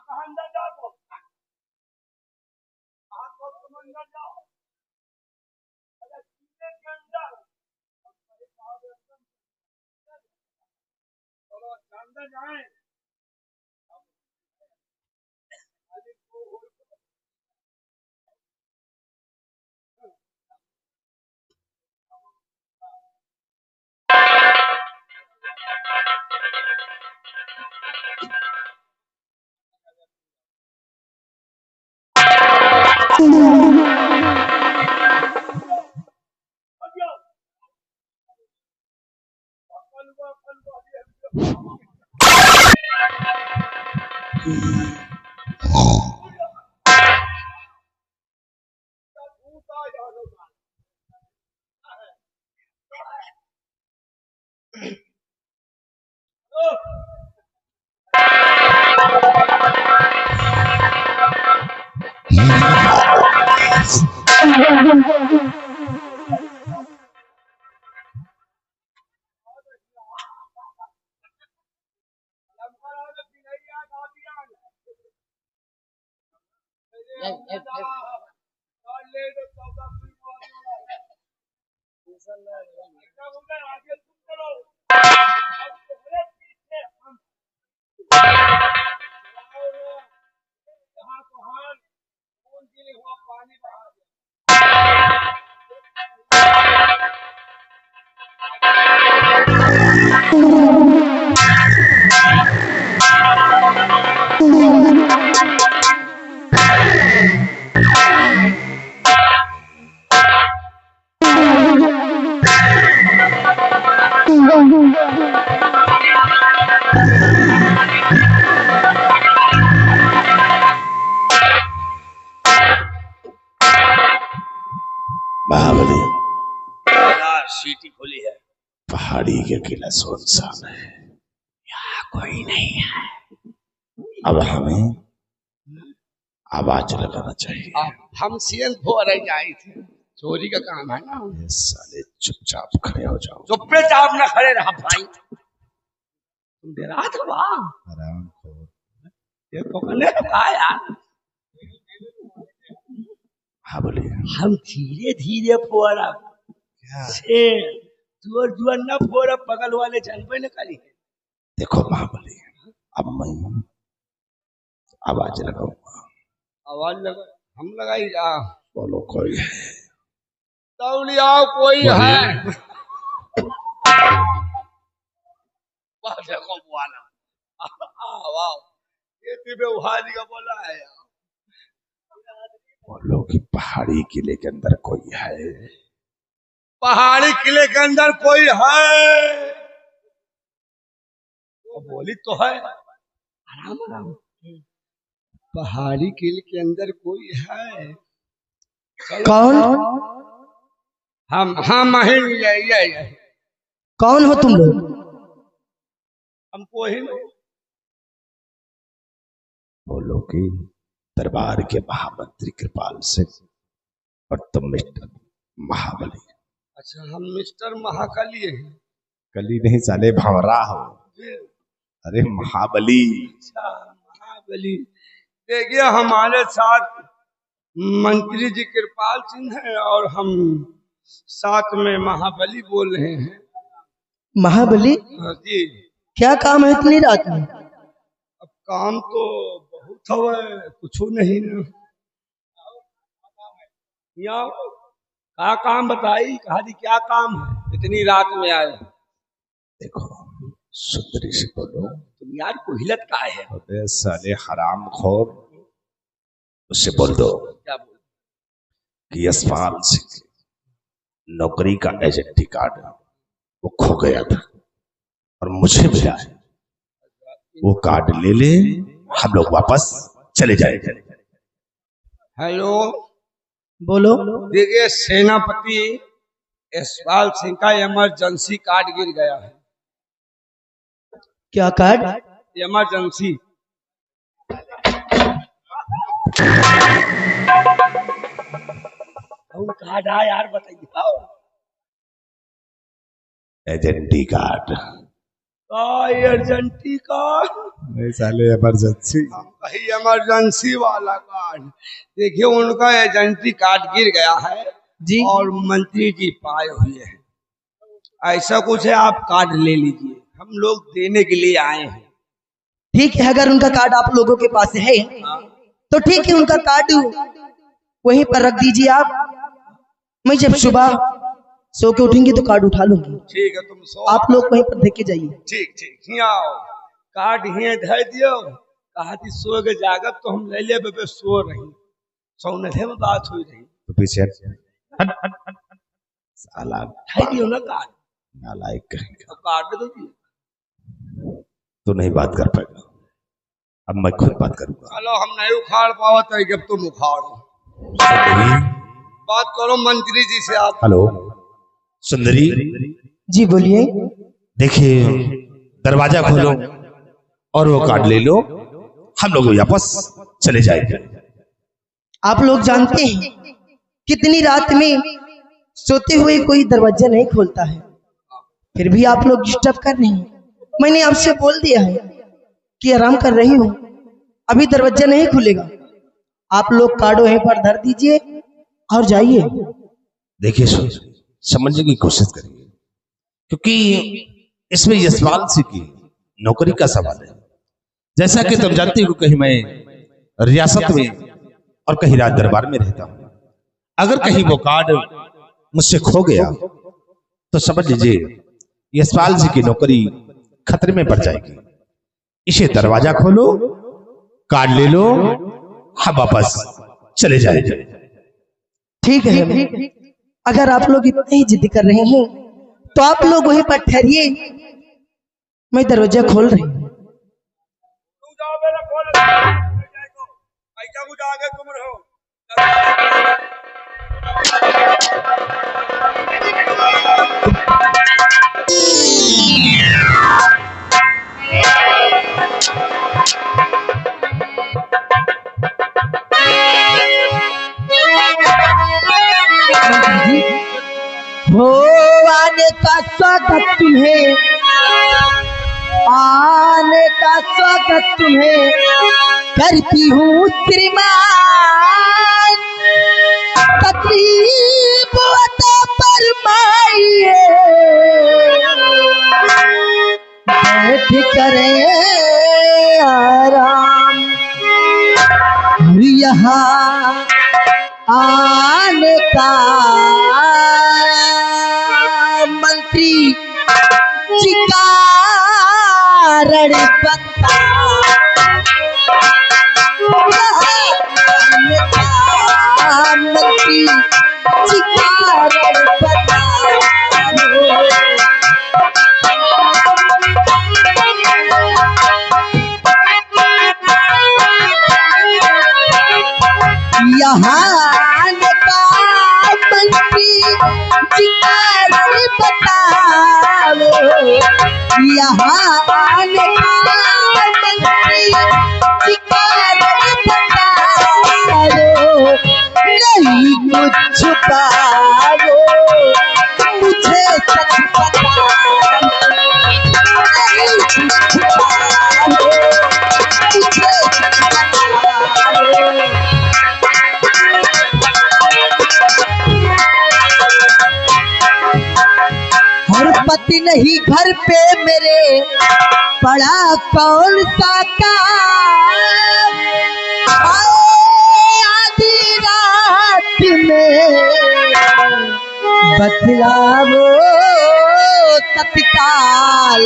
कहाँ अंदर जाओ तो कहाँ तो तुम अंदर जाओ। अरे सीने के अंदर चलो अंदर जाए। महाबली सीटी खोली है। पहाड़ी के किला सुनसान है, यहाँ कोई नहीं है। अब हमें आवाज लगाना चाहिए। हम सीएन हो रह जाए थे, चोरी का काम है ना। ये साले चुपचाप खड़े हो जाओ। चुपचाप ना खड़े रहा भाई, तुम डरा था वाह आराम करो। ये पकड़ने तो कहा यार। हाँ बोलिए। हम धीरे धीरे फोड़ा से जोर जोर न फोड़ा, बगल वाले जानबे न करी। देखो महाबली, अब मैं आवाज लगाऊंगा। आवाज लगा, हम लगाई जा। बोलो कोई है? तौलियाओ कोई है? वाह देखो वाला, वाह ये तिबे उहादी का बोला है। बोलो कि पहाड़ी किले के अंदर कोई है? पहाड़ी किले के अंदर कोई है? तो बोली तो है, आराम आराम। पहाड़ी किले के अंदर कोई है? कौन? हम ये कौन हो तुम लोग? हमको ही नहीं। बोलो कि दरबार के महामंत्री कृपाल सिंह और तुम मिस्टर महाबली। अच्छा हम मिस्टर महाकाली हैं। कली नहीं साले, भंवरा हो। अरे महाबली। अच्छा महाबली। देखिए हमारे साथ मंत्री जी कृपाल सिंह है और हम साथ में महाबली बोल रहे हैं। महाबली? जी। क्या काम है इतनी रात में? अब काम तो बहुत है, कुछ नहीं ना। यहाँ क्या काम बताई, कहा जी क्या काम है इतनी रात में आए? देखो सुंदरी से बोलो। तुम यार को हिलत का है? अबे साले हराम खोर, उससे बोल दो क्या बोल? कि यशपाल सिंह नौकरी का एजेंटी कार्ड वो खो गया था और मुझे मिला है। वो कार्ड ले ले, हम लोग वापस चले जाएंगे। हेलो बोलो। देखिए सेनापति यशपाल सिंह का इमरजेंसी कार्ड गिर गया है। क्या कार्ड? इमरजेंसी। कार्ड है यार, बताइए। एजेंटी कार्ड। एजेंटी कार्ड? नहीं साले इमरजेंसी। कहीं इमरजेंसी वाला कार्ड। देखिए उनका एजेंसी कार्ड गिर गया है जी और मंत्री जी पाए हुए हैं। ऐसा कुछ है, आप कार्ड ले लीजिए, हम लोग देने के लिए आए हैं। ठीक है, अगर उनका कार्ड आप लोगों के पास है तो ठीक है, उनका कार्ड वहीं पर रख दीजिए आप। मैं जब सुबह सो के उठेंगे तो कार्ड उठा लूंगी। ठीक है, तुम सो। आप लोग वहीं पर देख के जाइए। ठीक ठीक, हियां आओ, कार्ड हियां धर दियो। कहा थी सो के जागब तो हम ले ले बे सो रही, सोने में बात हुई रही। तो पीछे हट। साला धर दियो ना कार्ड, नालायक कहेंगे। अब कार्ड दे दियो। तो नहीं बात कर पाएगा, अब मैं खुद बात करूंगा। चलो, हम नहीं उखाड़ पावत है, जब तुम उखाड़ो। सुंदरी, बात करो मंत्री जी से आप। हेलो सुंदरी, जी बोलिए। देखिए दरवाजा खोलो और वो कार्ड ले लो, हम लोग वापस चले जाएंगे। आप लोग जानते हैं कितनी रात में सोते हुए कोई दरवाजा नहीं खोलता है, फिर भी आप लोग डिस्टर्ब कर रहे हैं। मैंने आपसे बोल दिया है कि आराम कर रही हूँ, अभी दरवाजा नहीं खुलेगा। आप लोग कार्ड वहीं पर धर दीजिए और जाइए। देखिए समझने की कोशिश करिए, क्योंकि इसमें यशपाल सिंह की नौकरी का सवाल है। जैसा कि तुम जानते हो, कहीं मैं रियासत में और कहीं राज दरबार में रहता हूं। अगर कहीं वो कार्ड मुझसे खो गया तो समझ लीजिए यशपाल जी की नौकरी खतरे में पड़ जाएगी। इसे दरवाजा खोलो, कार्ड ले लो, हम वापस चले जाएंगे। ठीक है, अगर आप लोग इतने ही जिद कर रहे हैं तो आप लोग वहीं पर ठहरिए, मैं दरवाजा खोल रही हूँ। तुम जाओ, मेरा खोल ऐसा कुछ आगे तुम रहो। हो आने का स्वागत तुम्हें, आने का स्वागत तुम्हें करती हूँ श्रीमान। तकलीफ अता फरमाइए, बैठ करें आराम। यहाँ आने का मंत्री जी कारण बता, आने का मंत्री जी कारण बता। यहाँ आने का मंत्री जी कारण बताओ, यहाँ आने का मंत्री जी कारण बताओ। नहीं कुछ छुपाओ, मुझे सच बताओ। नहीं कुछ छुपाओ, मुझे सच बताओ। और पति नहीं घर पे मेरे, पड़ा कौन सा काम। आए आधी रात में बतलावो तत्काल।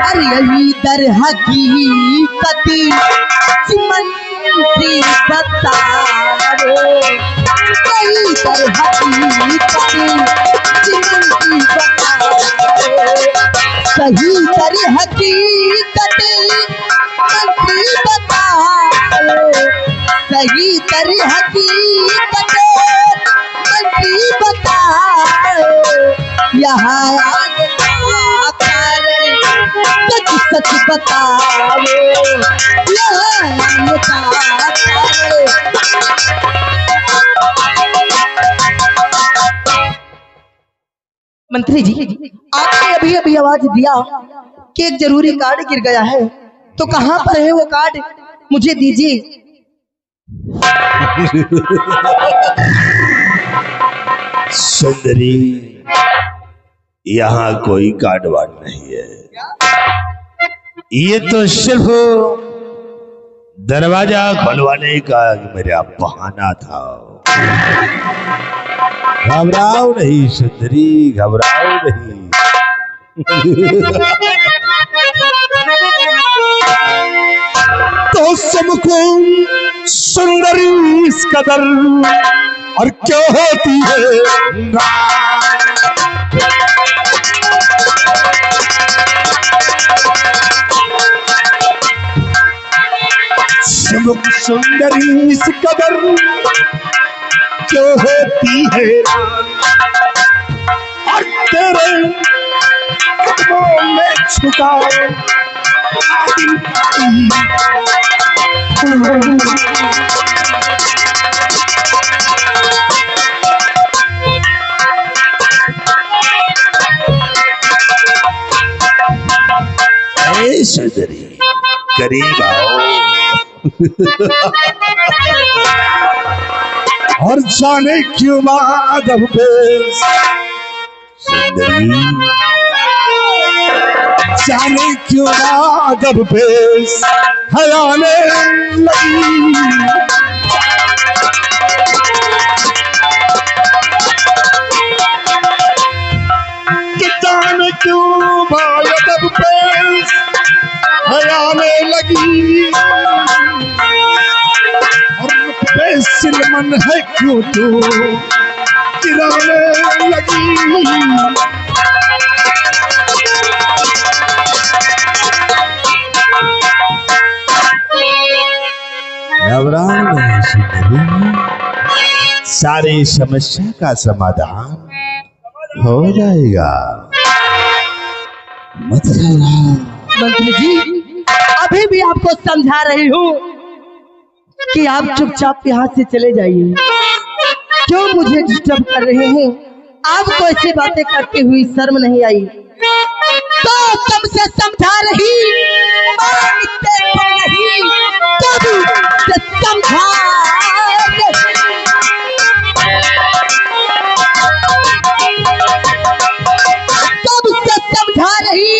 अरे यही दर हकीकत मंत्री बताओ, यही दर हकीकत मंत्री बताओ। सही दर हकीकत मंत्री बताओ, सही दर हकीकत मंत्री बताओ। यहाँ आने का कारण सच सच बताओ, यहाँ आने का कारण। मंत्री जी, आपने अभी अभी आवाज दिया कि एक जरूरी कार्ड गिर गया है, तो कहाँ पर है वो कार्ड, मुझे दीजिए। सुंदरी, यहाँ कोई कार्ड वार्ड नहीं है, ये तो सिर्फ दरवाजा खुलवाने का मेरा बहाना था। घबराओ नहीं सुंदरी, घबराओ नहीं। तो सबको सुंदरी इस कदर और क्यों होती है सबको सुंदरी इस कदर क्यों होती है और तेरे कदमों में छुपा सुंदरी करीब आओ और जाने क्यों माधव पे सुंदरी जाने क्यों माधव पे हयाने लगी कि जाने क्यों माधव पे हयाने लगी और बेसिलमन है क्यों तू गिराने लगी। घबराओ नहीं सुंदरी, सारी समस्या का समाधान हो जाएगा, मत घबराओ। मंत्री जी, अभी भी आपको समझा रही हूँ कि आप चुपचाप यहाँ से चले जाइए। क्यों मुझे डिस्टर्ब कर रहे हैं? आपको ऐसी बातें करते हुई शर्म नहीं आई? तो तुमसे समझा रही, मानते तो नहीं, तब से समझा रही,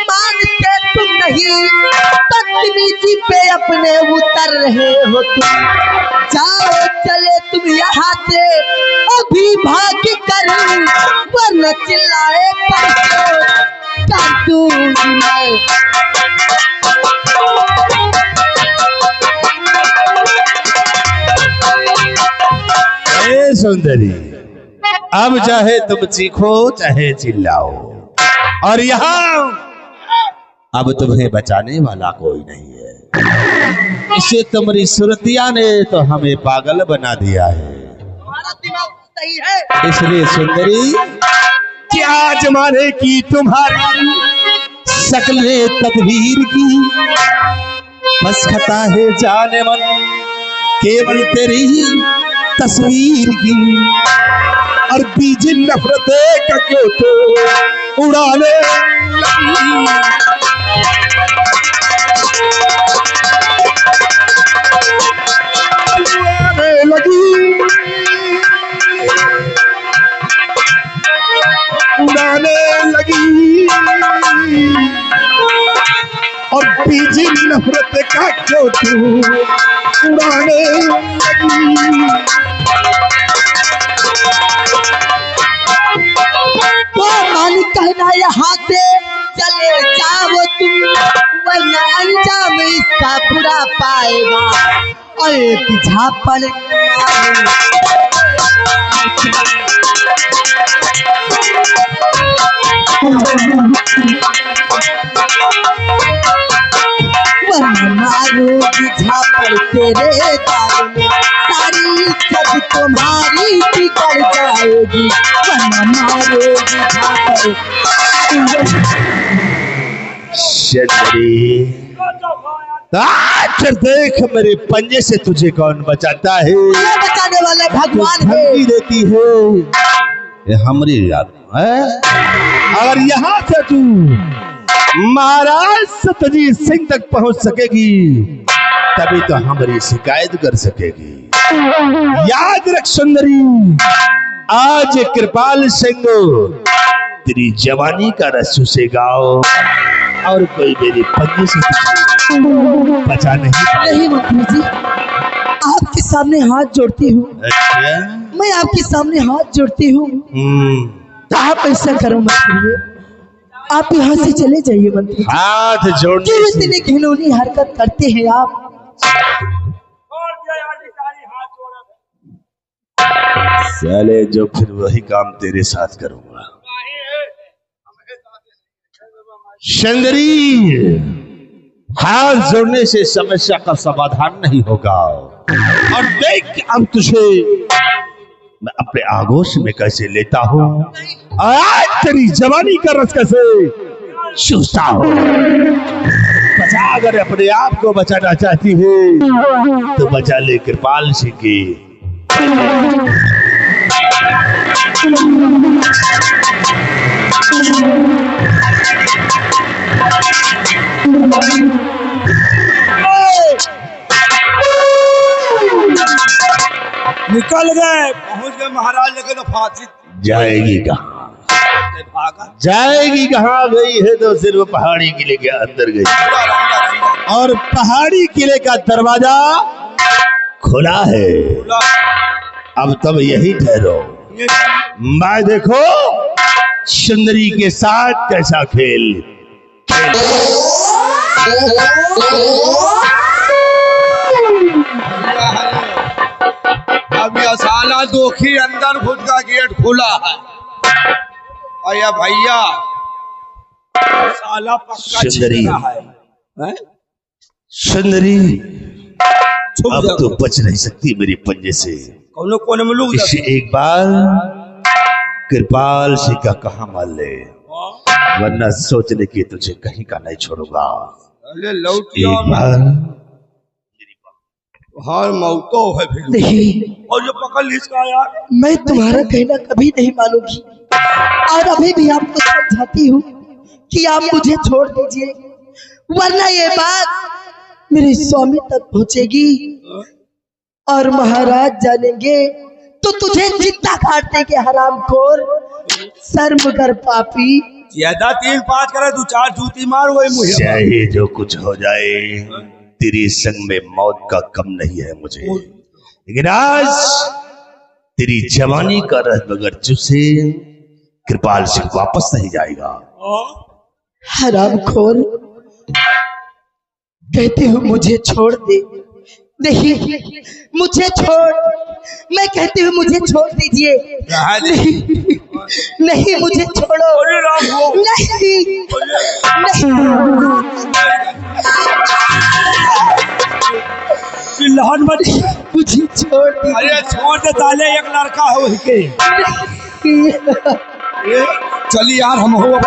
मानते तुम नहीं, बदतमीजी पे अपने उतर रहे हो तुम। जाओ चले तुम यहाँ से अभी भाग कर, वरना चिल्लाए कर दूंगी मैं। सुंदरी, अब चाहे तुम चीखो चाहे चिल्लाओ, और यहाँ अब तुम्हें बचाने वाला कोई नहीं है। इसे तुम्हारी सुरतिया ने तो हमें पागल बना दिया है। तुम्हारा दिमाग सही है। इसलिए सुंदरी, क्या जमाने की तुम्हारी शक्ल तदबीर की, बस खता है जाने मन केवल तेरी तस्वीर की, और बीज नफरत का क्यों तो उड़ाने लगी, उड़ाने लगी, और बीज नफरत का क्यों तो उड़ाने लगी। तो मान कहना यहाँ से चले जाओ तुम, वरना अंजाम इसका बुरा पाएगा। और एक झापड़ मारोगी झापड़ तेरे गाल में, सारी इज्जत तुम्हारी बिगड़ जाएगी। मारोगी झापड़ आज देख मेरे पंजे से तुझे कौन बचाता है। बचाने वाले भगवान धमकी देती है ये हमारी याद है। अगर यहाँ से तू महाराज सत्यजीत सिंह तक पहुंच सकेगी तभी तो हमारी शिकायत कर सकेगी। याद रख सुंदरी, आज कृपाल सिंह तेरी जवानी का रस चूसेगा और कोई मेरी पंजे से बचा नहीं मंत्री जी, आपके सामने हाथ जोड़ती हूँ। अच्छा? मैं आपके सामने हाथ जोड़ती हूँ। तो आप ऐसा करो मत करिए, आप यहाँ से चले जाइए मंत्री जी। हाथ जोड़ने क्यों से इतनी घिनौनी हरकत करते हैं आप? साले जो फिर वही काम तेरे साथ करूंगा। सुंदरी, हाथ जोड़ने से समस्या का समाधान नहीं होगा। और देख अब तुझे मैं अपने आगोश में कैसे लेता हूँ, आज तेरी जवानी का रस कैसे चूसता हूँ। बचा, अगर अपने आप को बचाना चाहती है तो बचा ले कृपाल सिंह की। निकल गए, पहुंच गए महाराज लगे तो फांसी जाएगी कहाँ? जाएगी कहाँ? गई है तो सिर्फ पहाड़ी किले के अंदर गई, और पहाड़ी किले का दरवाजा खुला है। अब तब यही ठहरो, मैं देखो सुंदरी के साथ कैसा खेल। अब यह साला दोखी अंदर खुद का गेट खुला है। अया भैया साला पक्का सुंदरी, छिपा है। सुंदरी अब तो बच नहीं सकती मेरी पंजे से। कौन कोने में लोग इसे एक बार कृपाल सिंह का कहा मान ले, वरना सोचने की तुझे कहीं का नहीं छोड़ूंगा। लौट एक बार हर मौतो है फिर। नहीं, और ये पकड़ इसका यार, मैं तुम्हारा कहना कभी नहीं मानूंगी, और अभी भी आपको समझाती हूँ कि आप मुझे छोड़ दीजिए, वरना ये बात मेरे स्वामी तक पहुँचेगी और महाराज जानेंगे तो तुझे जिंदा काट देंगे हरामखोर, शर्म कर पापी। ज्यादा 3-5 करे, 2-4 जूती मार वही मुझे। चाहे जो कुछ हो जाए तेरी संग में मौत का कम नहीं है मुझे, लेकिन आज तेरी जवानी का रस बगैर चूसे कृपाल सिंह वापस नहीं जाएगा। हरामखोर, कहती हूँ मुझे छोड़ दे। नहीं, मुझे छोड़, मैं कहती हूँ मुझे छोड़ दीजिए। नहीं, नहीं मुझे छोड़ो, नहीं, चिल्लाहट मत, मुझे छोड़ दीजिए। अरे छोड़ दे ताले, एक लड़का हो के। चलिए यार, हम हो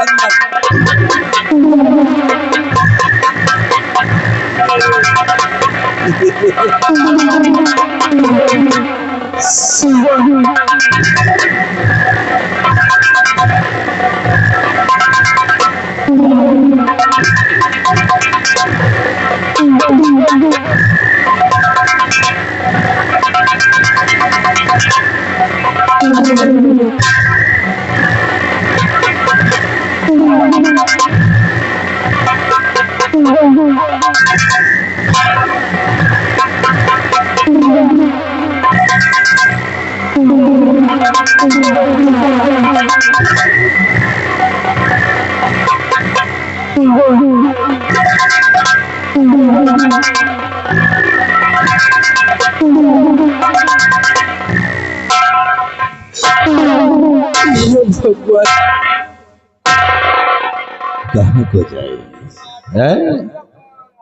कहाँ को जाएगी?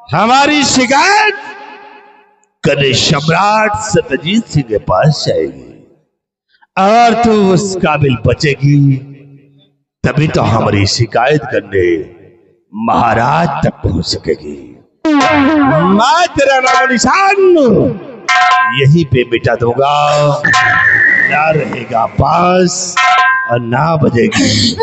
हमारी शिकायत कल सम्राट सत्यजीत सिंह के पास जाएगी, और तू उस काबिल बचेगी तभी तो हमारी शिकायत करने महाराज तक पहुंच सकेगी। मैं तेरा नाम निशान यहीं पे मिटा दूंगा, ना रहेगा पास और ना बजेगी।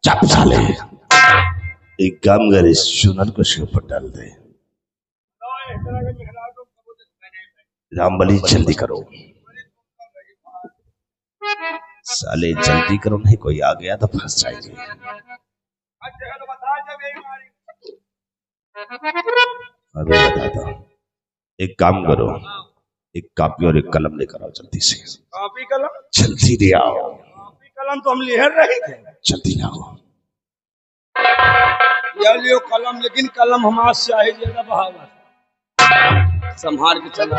चप साले, एक काम कर, इस चुनर को इसके ऊपर डाल दे। रामबली जल्दी करो साले, जल्दी करो, नहीं कोई आ गया तो फंस जाएंगे। अरे बताता, एक काम करो, एक कॉपी और एक कलम लेकर आओ जल्दी से। कॉपी कलम? जल्दी ले आओ। कॉपी कलम तो हम लेहर रहे थे। जल्दी आओ। या लियो कलम, लेकिन कलम हमारे शाही ज्यादा बहावा संभाल के चला।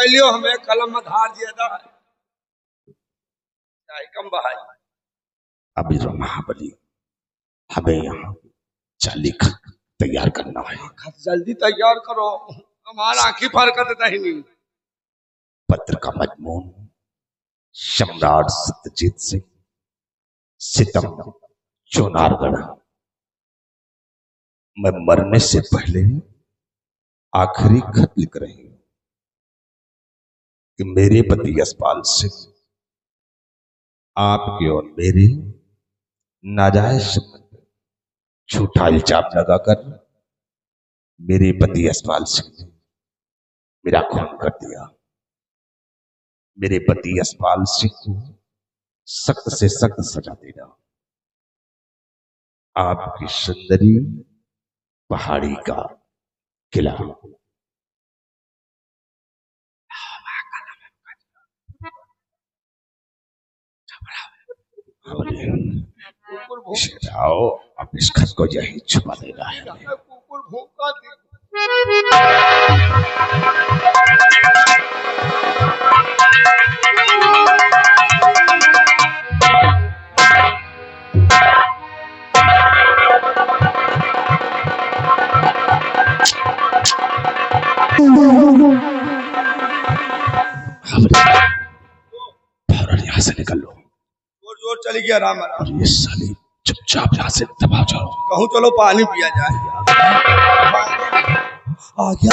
लियो हमें कलम में धार दिया था, कम बहाई। अभी तो महाबली, हमें यहाँ चाली खत तैयार करना है। खत जल्दी तैयार करो, हमारा आंखी फरकत नहीं। पत्र का मजमून सम्राट सत्यजीत सिंह, सितम चुनारगढ़। मैं मरने से पहले आखिरी खत लिख रही हूं कि मेरे पति यशपाल सिंह आपके और मेरे नाजायज संबंध में झूठा इल्जाम लगाकर मेरे पति यशपाल सिंह ने मेरा खून कर दिया। मेरे पति यशपाल सिंह को सख्त से सख्त सजा देना। आपकी सुंदरी पहाड़ी का किला। आओ, अब इस खत को यही छुपा देना है। कुकुर भूखा थी। फौरन यहाँ से निकल लो। जोर चली गया राम। और ये साली चुपचाप यहाँ से दबा जाओ। कहूँ चलो पानी पिया जाए। आ गया।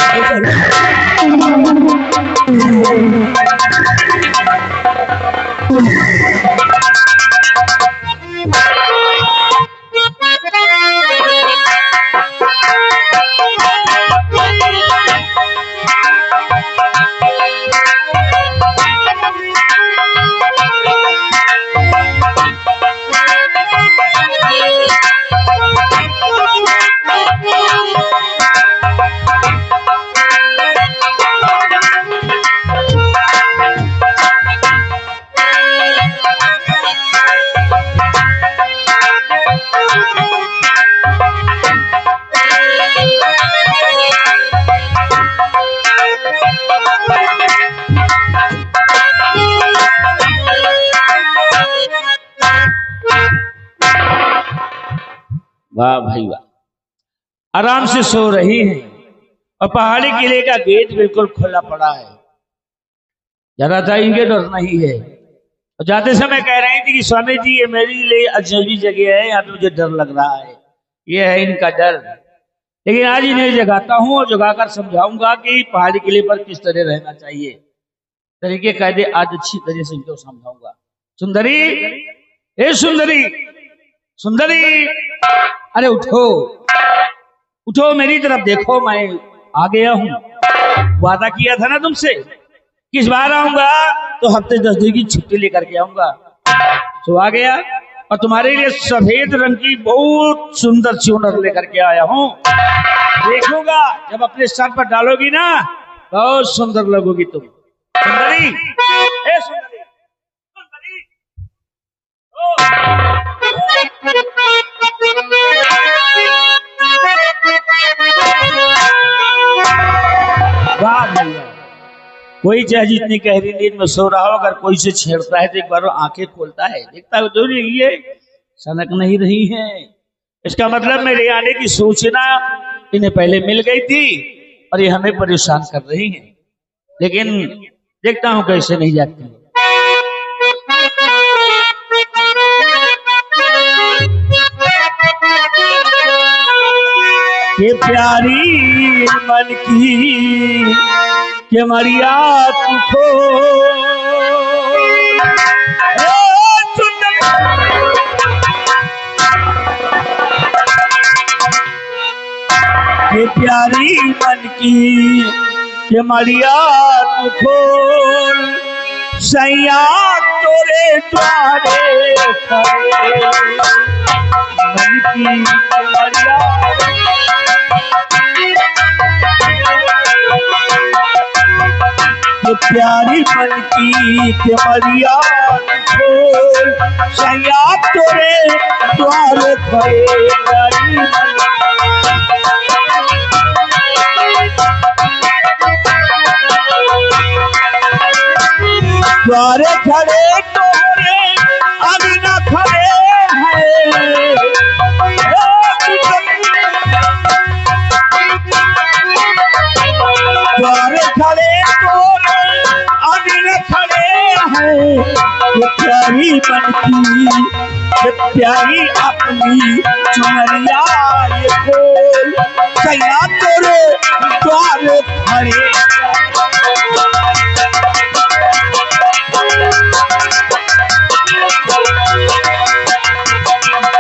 वाह भाई वाह, आराम से सो रही है और पहाड़ी किले का गेट बिल्कुल खुला पड़ा है। जरा जाएंगे डर नहीं है। और जाते समय कह रही थी कि स्वामी जी ये मेरे लिए अजनबी जगह है, यहाँ पे मुझे डर लग रहा है, ये है इनका डर। लेकिन आज इन्हें जगाता हूँ और जगाकर समझाऊंगा कि पहाड़ी किले पर किस तरह रहना चाहिए। तरीके कायदे आज अच्छी तरह से इनको समझाऊंगा। सुंदरी, ए सुंदरी, सुंदरी, अरे उठो उठो, मेरी तरफ देखो, मैं आ गया हूँ। वादा किया था ना तुमसे, किस बार आऊंगा तो हफ्ते 10 दिन की छुट्टी लेकर के आऊंगा। तो आ गया और तुम्हारे लिए सफेद रंग की बहुत सुंदर चूनर लेकर के आया हूँ। देखूंगा जब अपने सर पर डालोगी ना, बहुत सुंदर लगोगी तुम। सुंदरी, ए सुंदरी, सुंदरी, वाह भैया, कोई चाहे जितनी गहरी नींद में सो रहा हो, अगर कोई से छेड़ता है तो एक बार आंखें खोलता है, देखता है तो ये सनक नहीं रही है। इसका मतलब मेरे आने की सूचना इन्हें पहले मिल गई थी और ये हमें परेशान कर रही हैं। लेकिन देखता हूं कैसे नहीं जाती। ये प्यारी मन की के मरिया तू खोल, ये प्यारी मन की के मरिया तू खोल, सैया तोरे द्वारे खड़े मन की के मरिया। ये प्यारी मन की के मरिया खोल, सैया तोरे द्वारे खड़े द्वारे खड़े तोरे अभी न खड़े हैं। द्वारे खड़े तोरे अभी न खड़े हैं। ये प्यारी मन की, ये प्यारी अपनी चुनरिया ये खोल, सैया तोरे द्वारे खड़े।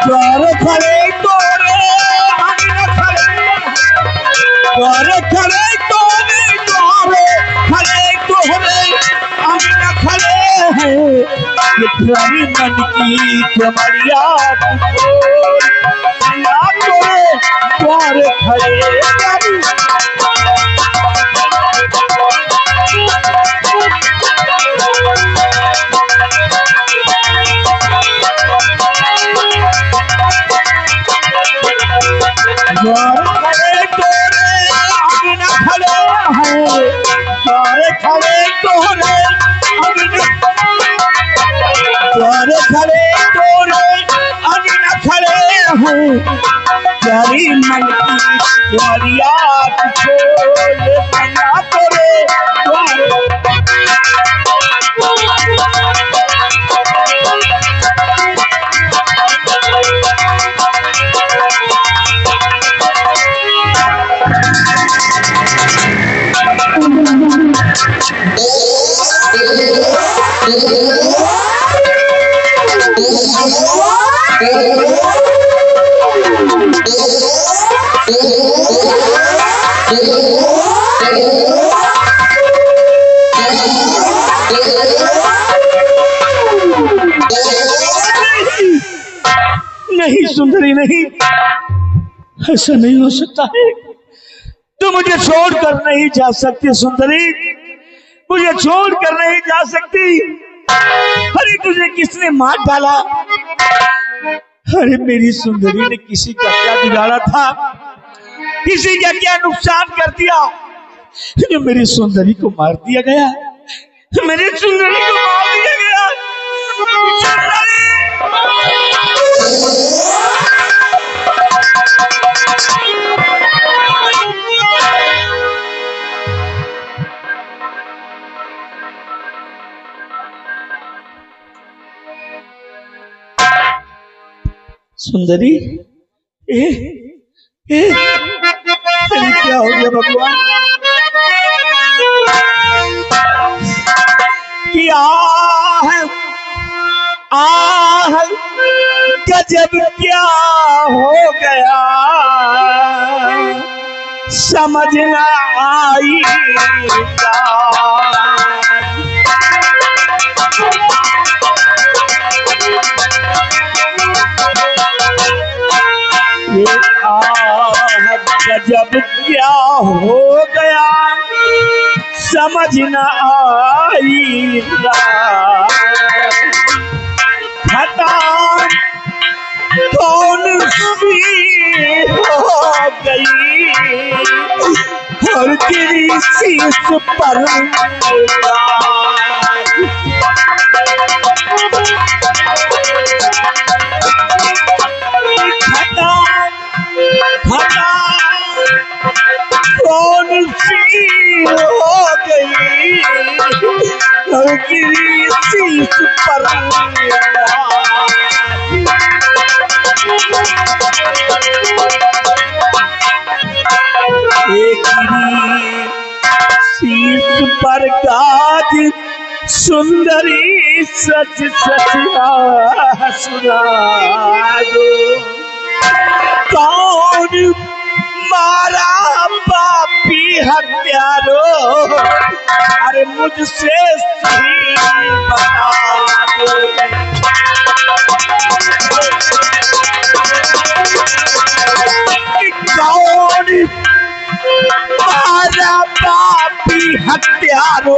द्वारे खड़े तोरे हम न खड़े, द्वारे खड़े तोरे, द्वारे खड़े तोरे हम न खड़े हैं। ये प्यारी मन की कमरिया खोल, सैया तोरे द्वारे खड़े। द्वारे तोरे हम न खड़े हैं, द्वारे खड़े तोरे हम न, द्वारे खड़े तोरे हम न खड़े हैं। प्यारी मन की मरिया खोल, सैया तोरे द्वारे। नहीं सुंदरी नहीं, ऐसा नहीं हो सकता है। तू मुझे छोड़कर नहीं जा सकती सुंदरी, मुझे छोड़कर नहीं जा सकती। अरे तुझे किसने मार डाला? अरे मेरी सुंदरी ने किसी का क्या बिगाड़ा था, किसी का क्या नुकसान कर दिया जो मेरी सुंदरी को मार दिया गया? मेरी सुंदरी को मार दिया गया। सुंदरी, तेरी क्या हो गया भगवान? क्या है आह गजब क्या हो गया, समझ न आई गजब क्या हो गया समझ न आई खता कौन सी हो गई और गिरी शीश पर कौन सी हो गई और गिरी शीश पर एक शीश पर गाज सुंदरी सच सच सुना दो कौन मारा पापी हत्यारो अरे मुझसे सही बता दो कौन मारा पापी हत्यारो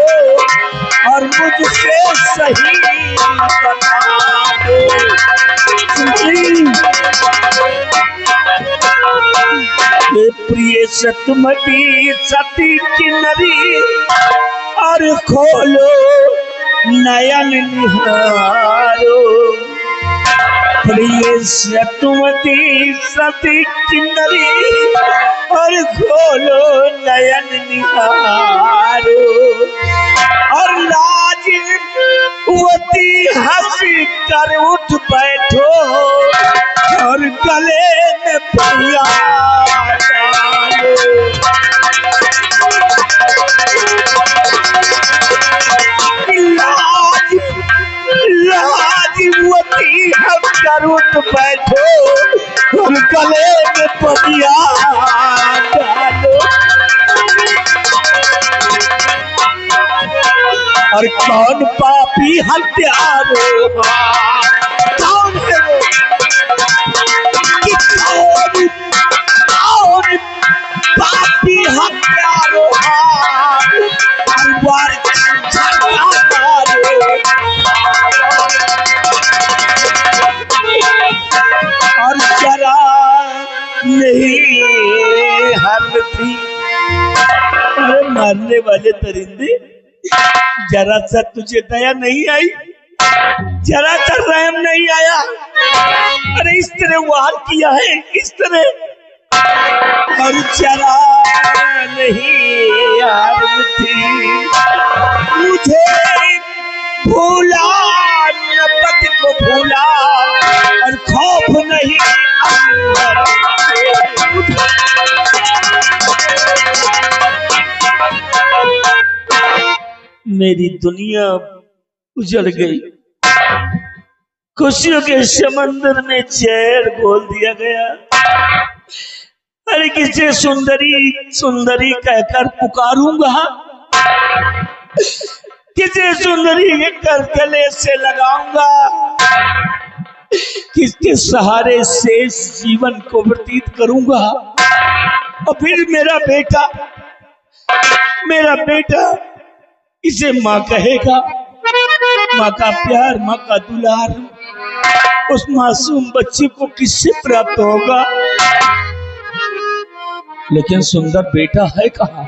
और मुझसे सही बता दो प्रिय सतमती सती किन्नरी और खोलो नयन निहारो प्रिय सतमती सती किन्नरी और खोलो नयन निहारो और लाजवती हंस कर उठ बैठो और गले में पिया लाजवती हंस कर उठ बैठो और गले में पिया डालो और कौन पापी हत्यारो कौन है वो पापी हत्यारो और जरा नहीं हम थी मारने वाले परिंदे जरा सा तुझे दया नहीं आई जरा सा रहम नहीं आया अरे इस तरह वार किया है इस तरह और जरा नहीं यार थी मुझे भूला नपद को भूला और खौफ नहीं मेरी दुनिया उजड़ गई खुशियों के समंदर में जहर घोल दिया गया अरे किसे सुंदरी सुंदरी कहकर पुकारूंगा किसे सुंदरी कर गले से लगाऊंगा किसके सहारे शेष जीवन को व्यतीत करूंगा और फिर मेरा बेटा इसे माँ कहेगा माँ का प्यार माँ का दुलार उस मासूम बच्चे को किससे प्राप्त होगा लेकिन सुंदर बेटा है कहाँ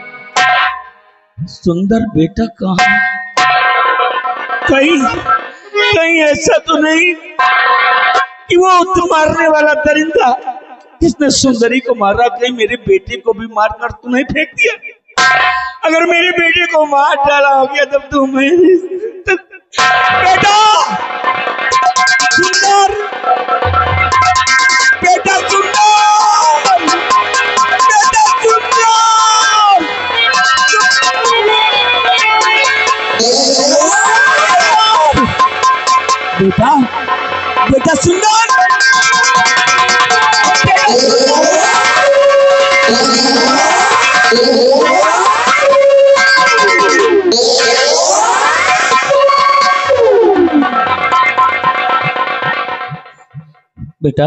सुंदर बेटा कहाँ कहीं ऐसा तो नहीं कि वो मारने वाला दरिंदा जिसने सुंदरी को मारा कहीं मेरे बेटे को भी मार कर तू नहीं फेंक दिया अगर मेरे बेटे को मार डाला हो गया तब तू मेरे बेटा सुंदर बेटा सुंदर बेटा सुंदर बेटा बेटा सुंदर बेटा सुंदर बेटा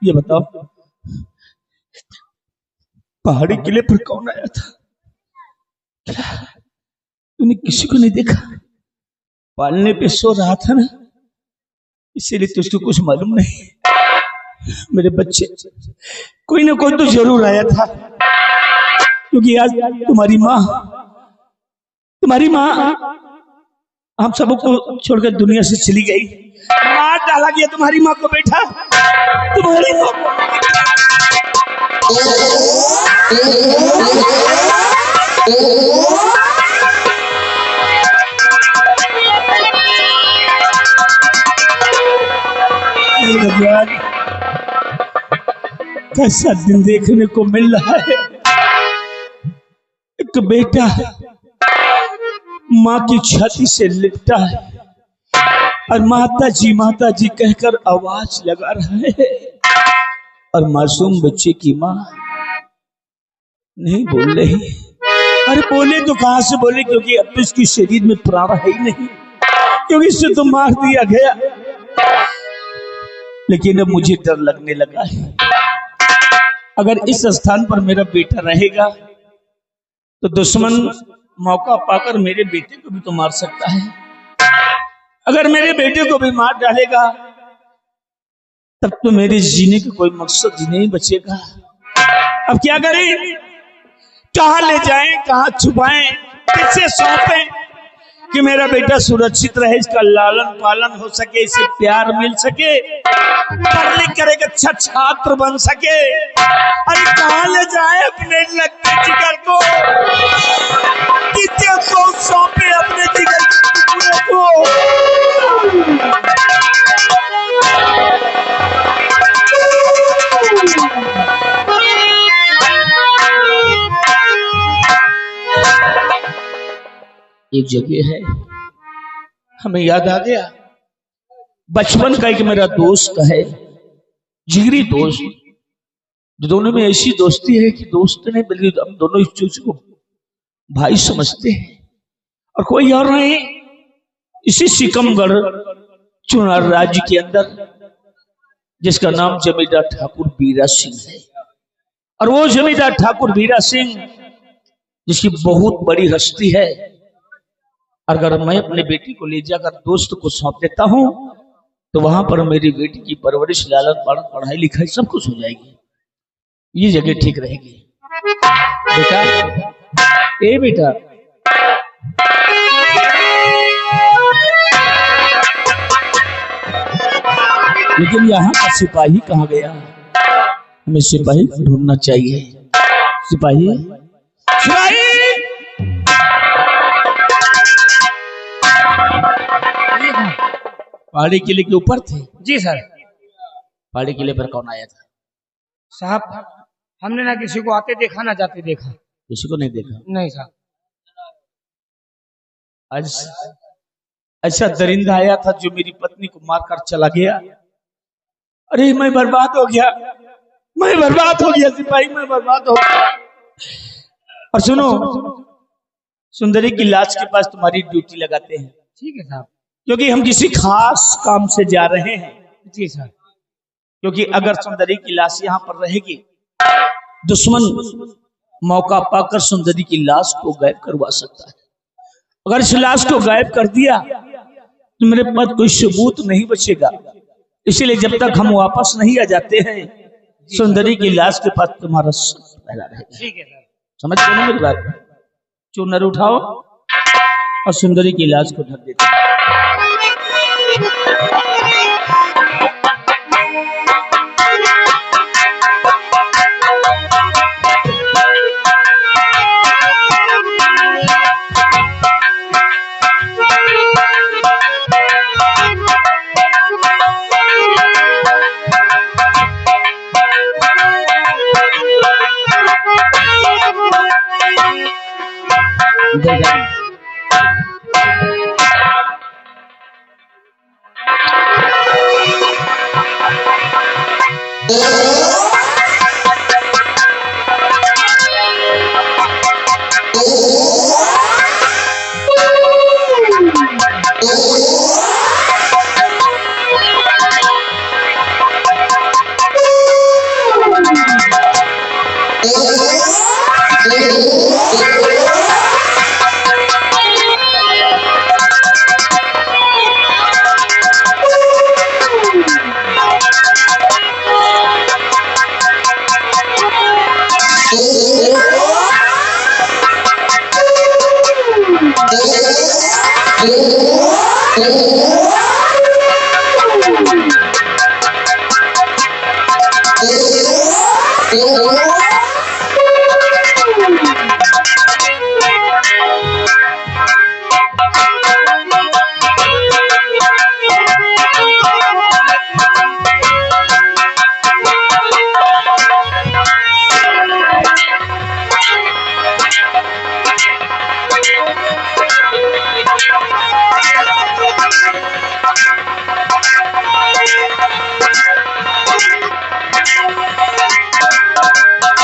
ये बताओ, पहाड़ी किले पर कौन आया था? क्या तूने किसी को नहीं देखा? पालने पे सो रहा था ना, इसीलिए तुझको कुछ मालूम नहीं। मेरे बच्चे, कोई ना कोई तो जरूर आया था, क्योंकि आज तुम्हारी माँ हम सबको छोड़कर दुनिया से चली गई। मार डाला गया तुम्हारी माँ को बेटा, तुम्हारी माँ को। भगवान, कैसा दिन देखने को मिल रहा है। एक बेटा माँ की छाती से लिपटा है और माता जी कहकर आवाज लगा रहा है, और मासूम बच्चे की माँ नहीं बोल रही। अरे बोले तो कहां से बोले, क्योंकि अब तो इसकी शरीर में प्राण है ही नहीं, क्योंकि इसे तो मार दिया गया। लेकिन अब मुझे डर लगने लगा है, अगर इस स्थान पर मेरा बेटा रहेगा तो दुश्मन मौका पाकर मेरे बेटे को भी तो मार सकता है। अगर मेरे बेटे को भी मार डालेगा तब तो मेरे जीने का कोई मकसद ही नहीं बचेगा। अब क्या करें, कहां ले जाएं, कहां छुपाएं, किससे सौंपें कि मेरा बेटा सुरक्षित रहे, इसका लालन पालन हो सके, इसे प्यार मिल सके, पढ़ लिख कर एक अच्छा छात्र बन सके। अरे कहां ले जाए अपने लगते जिगर को, किससे सौंपे अपने जिगर के टुकड़े को। एक जगह है, हमें याद आ गया, बचपन का एक मेरा दोस्त है, जिगरी दोस्त, दोनों में ऐसी दोस्ती है कि दोस्त नहीं बल्कि हम दोनों इस चीज को भाई समझते हैं। और कोई और नहीं, इसी सिकमगढ़ चुनार राज्य के अंदर, जिसका नाम जमींदार ठाकुर बीरा सिंह है। और वो जमींदार ठाकुर बीरा सिंह जिसकी बहुत बड़ी हस्ती है, अगर मैं अपने बेटी को ले जाकर दोस्त को सौंप देता हूं तो वहां पर मेरी बेटी की परवरिश, लालन पालन, पढ़ाई लिखाई सब कुछ हो जाएगी। ये जगह ठीक रहेगी। बेटा, ए बेटा, लेकिन यहाँ का सिपाही कहाँ गया? हमें सिपाही ढूंढना चाहिए। सिपाही, सिपाही, पहाड़ी किले के ऊपर थे? जी सर। पहाड़ी किले पर कौन आया था? साहब, हमने ना किसी को आते देखा ना जाते देखा। किसी को नहीं देखा? नहीं साहब। आज ऐसा दरिंदा आया था जो मेरी पत्नी को मारकर चला गया। अरे मैं बर्बाद हो गया, मैं बर्बाद हो गया सिपाही, मैं बर्बाद हो गया। और सुनो, सुंदरी की लाश के पास तुम्हारी ड्यूटी लगाते हैं। ठीक है साहब। क्योंकि हम किसी खास काम से जा रहे हैं। जी सर। क्योंकि अगर सुंदरी की लाश यहाँ पर रहेगी, दुश्मन मौका पाकर सुंदरी की लाश को गायब करवा सकता है। अगर इस लाश को गायब कर दिया तो मेरे पास कोई सबूत नहीं बचेगा। इसीलिए जब तक हम वापस नहीं आ जाते हैं, सुंदरी की लाश के पास तुम्हारा पहला रहेगा। ठीक है सर। समझ गए ना मेरी बात? चूनर उठाओ और सुंदरी की लाश को ढक देते हैं। है।